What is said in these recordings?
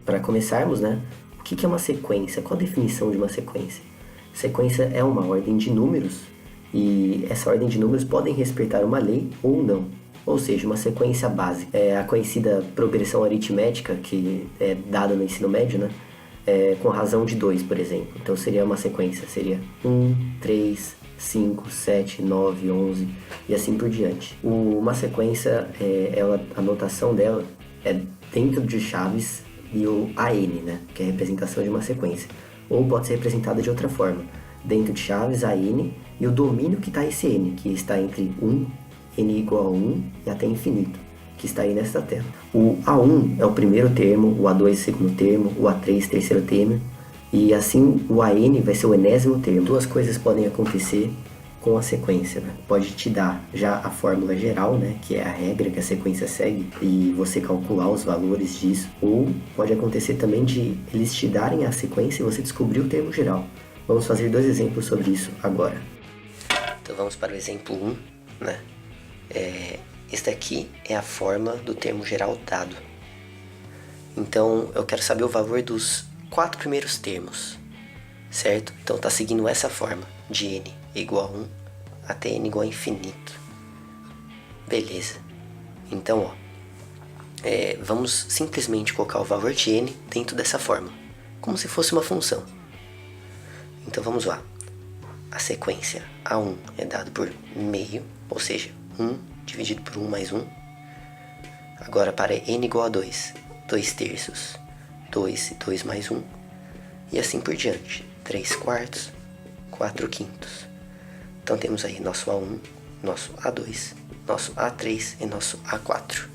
para começarmos, né? O que é uma sequência? Qual a definição de uma sequência? Sequência é uma ordem de números e essa ordem de números podem respeitar uma lei ou não. Ou seja, uma sequência básica. É a conhecida progressão aritmética que é dada no ensino médio, né? Com razão de 2, por exemplo. Então seria uma sequência, seria 1, 3, 5, 7, 9, 11 e assim por diante. Uma sequência, a notação dela é dentro de chaves e o AN, né? Que é a representação de uma sequência. Ou pode ser representada de outra forma. Dentro de chaves, AN e o domínio que está esse N, que está entre 1, N igual a 1 e até infinito, que está aí nesta tela. O A1 é o primeiro termo, o A2 é o segundo termo, o A3 terceiro termo, e assim o AN vai ser o enésimo termo. Duas coisas podem acontecer com a sequência, né? Pode te dar já a fórmula geral, né, que é a regra que a sequência segue, e você calcular os valores disso, ou pode acontecer também de eles te darem a sequência e você descobrir o termo geral. Vamos fazer 2 exemplos sobre isso agora. Então vamos para o exemplo 1, né? Este aqui é a fórmula do termo geral dado. Então eu quero saber o valor dos 4 primeiros termos, certo? Então está seguindo essa forma, de n igual a 1 até n igual a infinito. Beleza. Então, vamos simplesmente colocar o valor de n dentro dessa fórmula, como se fosse uma função. Então vamos lá. A sequência A1 é dado por meio, ou seja, 1 dividido por 1 mais 1. Agora para n igual a 2, 2 terços, 2 e 2 mais 1. E assim por diante, 3 quartos, 4 quintos. Então temos aí nosso A1, nosso A2, nosso A3 e nosso A4.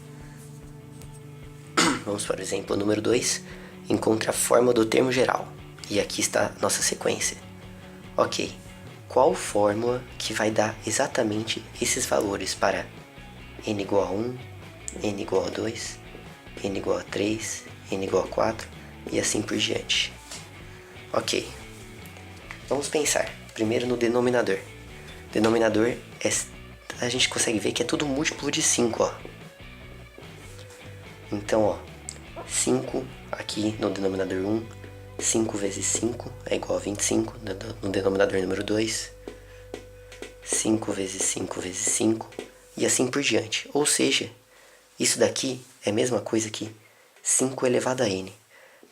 Vamos para o exemplo número 2. Encontre a fórmula do termo geral. E aqui está nossa sequência. Ok, qual fórmula que vai dar exatamente esses valores para n igual a 1, n igual a 2, n igual a 3, n igual a 4 e assim por diante? Ok, vamos pensar primeiro no denominador. Denominador, a gente consegue ver que é tudo múltiplo de 5, ó. Então, 5 aqui no denominador 1, 5 vezes 5 é igual a 25 no denominador número 2, 5 vezes 5 vezes 5 e assim por diante. Ou seja, isso daqui é a mesma coisa que 5 elevado a n.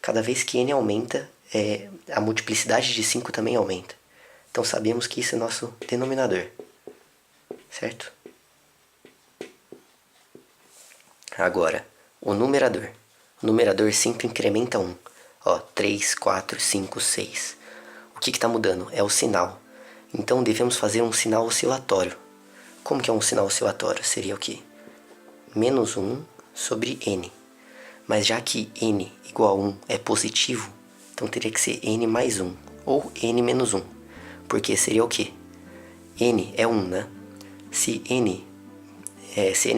Cada vez que n aumenta, a multiplicidade de 5 também aumenta. Então sabemos que isso é nosso denominador, certo? Agora, o numerador. O numerador sempre incrementa 1. 3, 4, 5, 6. O que está mudando? É o sinal. Então devemos fazer um sinal oscilatório. Como que é um sinal oscilatório? Seria o quê? Menos 1 sobre n. Mas já que n igual a 1 é positivo, então teria que ser n mais 1, ou n menos 1. Porque seria o quê? N é 1, né? Se n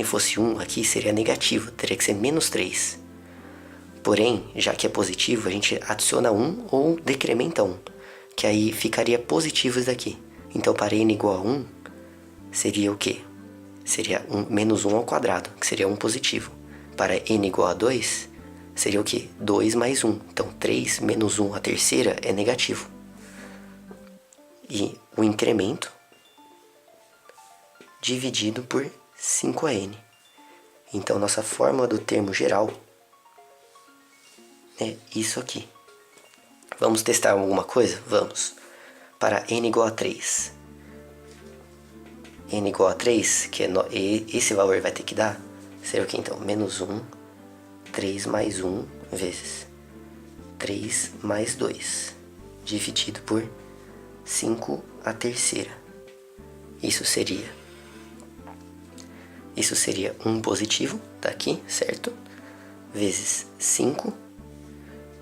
fosse 1 aqui, seria negativo, teria que ser menos 3. Porém, já que é positivo, a gente adiciona 1 ou decrementa 1, que aí ficaria positivo isso daqui. Então, para n igual a 1, seria o quê? Seria menos 1 ao quadrado, que seria 1 positivo. Para n igual a 2, seria o quê? 2 mais 1. Então, 3 menos 1 a terceira é negativo. E o incremento dividido por 5n. Então, nossa fórmula do termo geral é isso aqui. Vamos testar alguma coisa? Vamos. Para n igual a 3. N igual a 3, que esse valor vai ter que dar, seria o que então? Menos 1, 3 mais 1 vezes 3 mais 2, dividido por 5 a terceira. Isso seria 1 positivo, tá aqui, certo? Vezes 5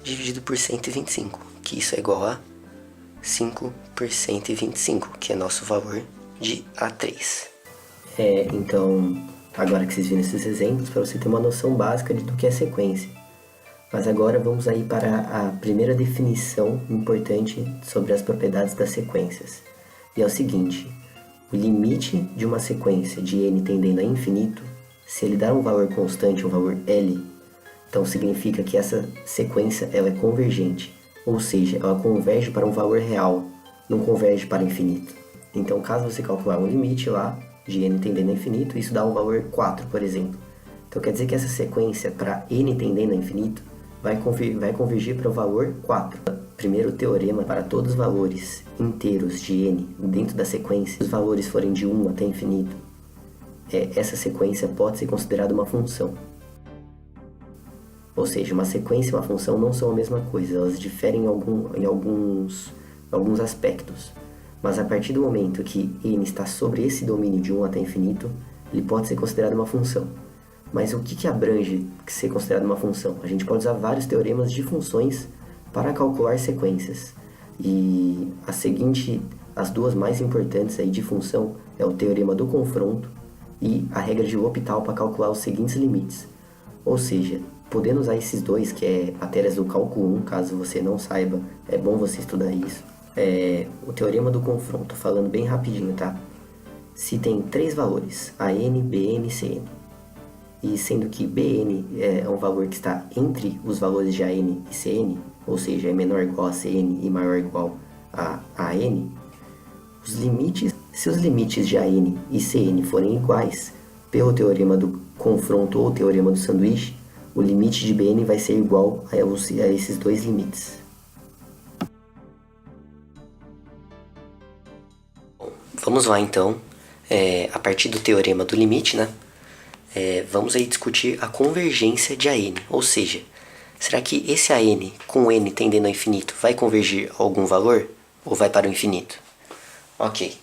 dividido por 125, que isso é igual a 5 por 125, que é nosso valor de A3. Então, agora que vocês viram esses exemplos, para você ter uma noção básica do que é sequência. Mas agora vamos aí para a primeira definição importante sobre as propriedades das sequências. E é o seguinte: o limite de uma sequência de n tendendo a infinito, se ele dar um valor constante, um valor L, Então significa que essa sequência ela é convergente, ou seja, ela converge para um valor real, não converge para infinito. Então caso você calcular um limite lá de n tendendo a infinito, isso dá um valor 4, por exemplo. Então quer dizer que essa sequência para n tendendo a infinito vai convergir para o valor 4. Primeiro teorema, para todos os valores inteiros de n dentro da sequência, se os valores forem de 1 até infinito, essa sequência pode ser considerada uma função. Ou seja, uma sequência e uma função não são a mesma coisa, elas diferem em alguns aspectos. Mas a partir do momento que n está sobre esse domínio de 1 até infinito, ele pode ser considerado uma função. Mas o que abrange ser considerado uma função? A gente pode usar vários teoremas de funções para calcular sequências. E as duas mais importantes aí de função é o teorema do confronto e a regra de L'Hopital para calcular os seguintes limites. Ou seja, podendo usar esses dois, que é matérias do cálculo 1, caso você não saiba, é bom você estudar isso. O teorema do confronto, falando bem rapidinho, tá? Se tem três valores, AN, BN e CN, e sendo que BN é um valor que está entre os valores de AN e CN, ou seja, é menor ou igual a CN e maior ou igual a AN, se os limites de AN e CN forem iguais, pelo teorema do confronto ou teorema do sanduíche, o limite de BN vai ser igual a esses dois limites. Vamos lá então, a partir do teorema do limite, né? Vamos aí discutir a convergência de AN, ou seja, será que esse AN com N tendendo ao infinito vai convergir a algum valor ou vai para o infinito? Ok,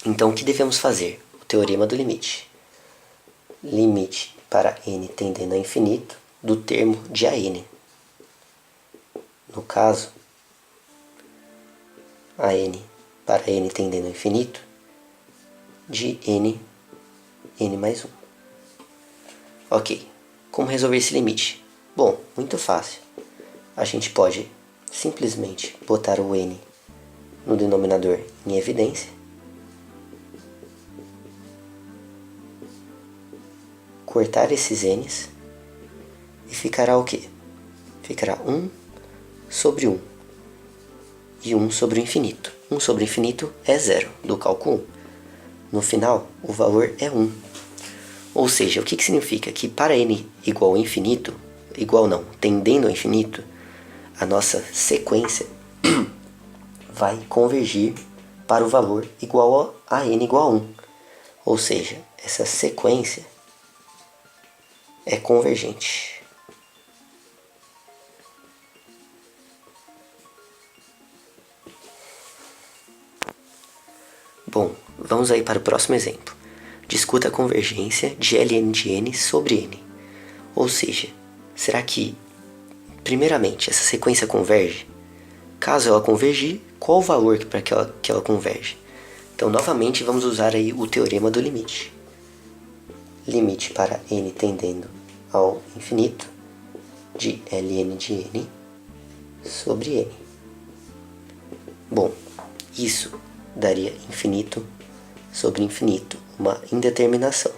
então o que devemos fazer? O teorema do limite. Limite para N tendendo a infinito do termo de AN. No caso, AN para N tendendo a infinito de N mais 1. Ok, como resolver esse limite? Bom, muito fácil. A gente pode simplesmente botar o N no denominador em evidência, cortar esses N's e ficará o quê? Ficará 1 sobre 1 e 1 sobre o infinito. 1 sobre o infinito é 0 do cálculo 1. No final, o valor é 1. Ou seja, o que significa? Que para n igual ao infinito, tendendo ao infinito, a nossa sequência vai convergir para o valor igual a n igual a 1. Ou seja, essa sequência é convergente. Bom, vamos aí para o próximo exemplo. Discuta a convergência de ln de n sobre n. Ou seja, será que, primeiramente, essa sequência converge? Caso ela convergir, qual o valor para que ela converge? Então, novamente, vamos usar aí o teorema do limite. Limite para n tendendo ao infinito de ln de n sobre n. Bom, isso daria infinito sobre infinito, uma indeterminação.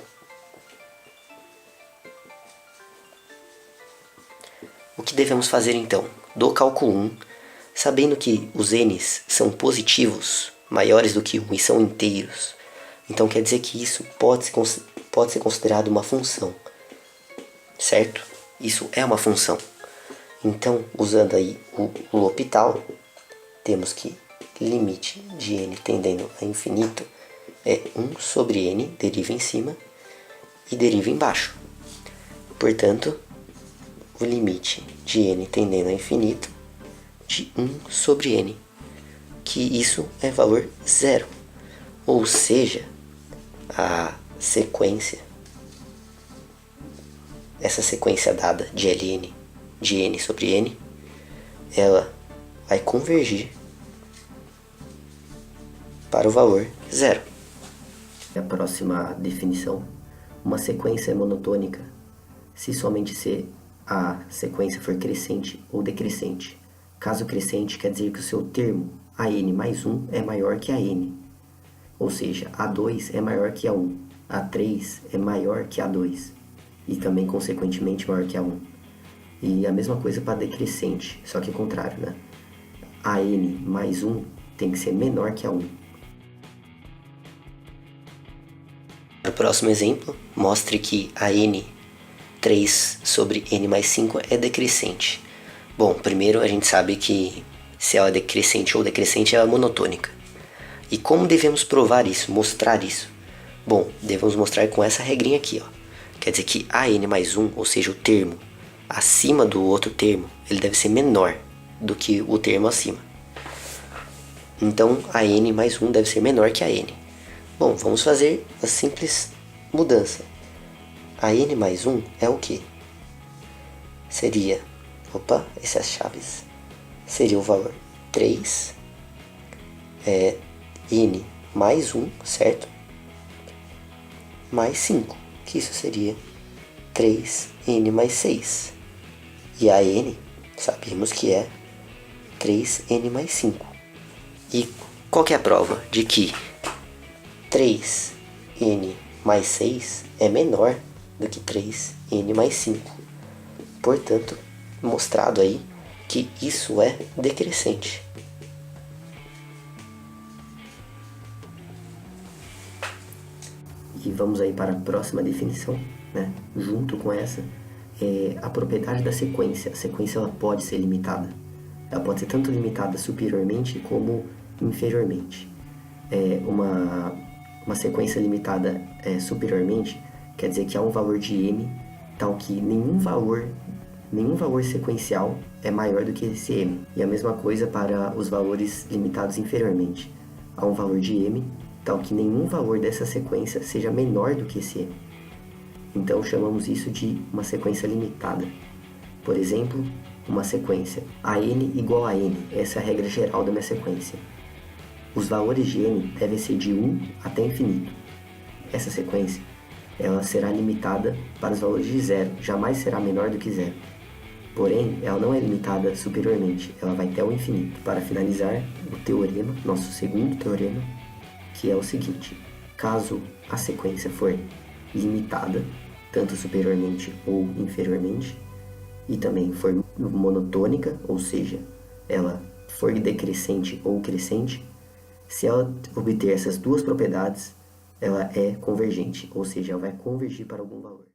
O que devemos fazer então? Do cálculo 1, sabendo que os n's são positivos, maiores do que 1 e são inteiros, então quer dizer que isso pode ser considerado uma função, certo? Isso é uma função. Então, usando aí o L'Hopital, temos que limite de n tendendo a infinito é 1 sobre n, deriva em cima, e deriva embaixo. Portanto, o limite de n tendendo a infinito de 1 sobre n, que isso é valor zero. Ou seja, a sequência, essa sequência dada de ln de n sobre n, ela vai convergir para o valor zero. A próxima definição: uma sequência é monotônica se somente a sequência for crescente ou decrescente. Caso crescente, quer dizer que o seu termo AN mais 1 é maior que a N. Ou seja, A2 é maior que A1, A3 é maior que A2 e também, consequentemente, maior que A1. E a mesma coisa para decrescente, só que o contrário, né? A n mais 1 tem que ser menor que a 1. No próximo exemplo, mostre que a n 3 sobre n mais 5 é decrescente. Bom, primeiro a gente sabe que se ela é decrescente ou decrescente, ela é monotônica. E como devemos provar isso, mostrar isso? Bom, devemos mostrar com essa regrinha aqui, ó. Quer dizer que a n mais 1, ou seja, o termo acima do outro termo, ele deve ser menor do que o termo acima. Então, a n mais 1 deve ser menor que a n. Bom, vamos fazer a simples mudança. A n mais 1 é o quê? Seria, essas chaves. Seria o valor 3, n mais 1, certo? Mais 5, que isso seria 3n mais 6. E a n, sabemos que é 3n mais 5. E qual que é a prova de que 3n mais 6 é menor do que 3n mais 5? Portanto, mostrado aí que isso é decrescente. E vamos aí para a próxima definição, né? Junto com essa, a propriedade da sequência. A sequência ela pode ser limitada. Ela pode ser tanto limitada superiormente como inferiormente. Uma sequência limitada superiormente quer dizer que há um valor de m tal que nenhum valor sequencial é maior do que esse m. E a mesma coisa para os valores limitados inferiormente. Há um valor de m tal que nenhum valor dessa sequência seja menor do que esse m. Então chamamos isso de uma sequência limitada. Por exemplo, uma sequência a n igual a n. Essa é a regra geral da minha sequência. Os valores de n devem ser de 1 até infinito. Essa sequência ela será limitada para os valores de 0, jamais será menor do que 0. Porém, ela não é limitada superiormente, ela vai até o infinito. Para finalizar, o teorema, nosso segundo teorema, que é o seguinte: caso a sequência for limitada, tanto superiormente ou inferiormente, e também for monotônica, ou seja, ela for decrescente ou crescente, se ela obter essas duas propriedades, ela é convergente, ou seja, ela vai convergir para algum valor.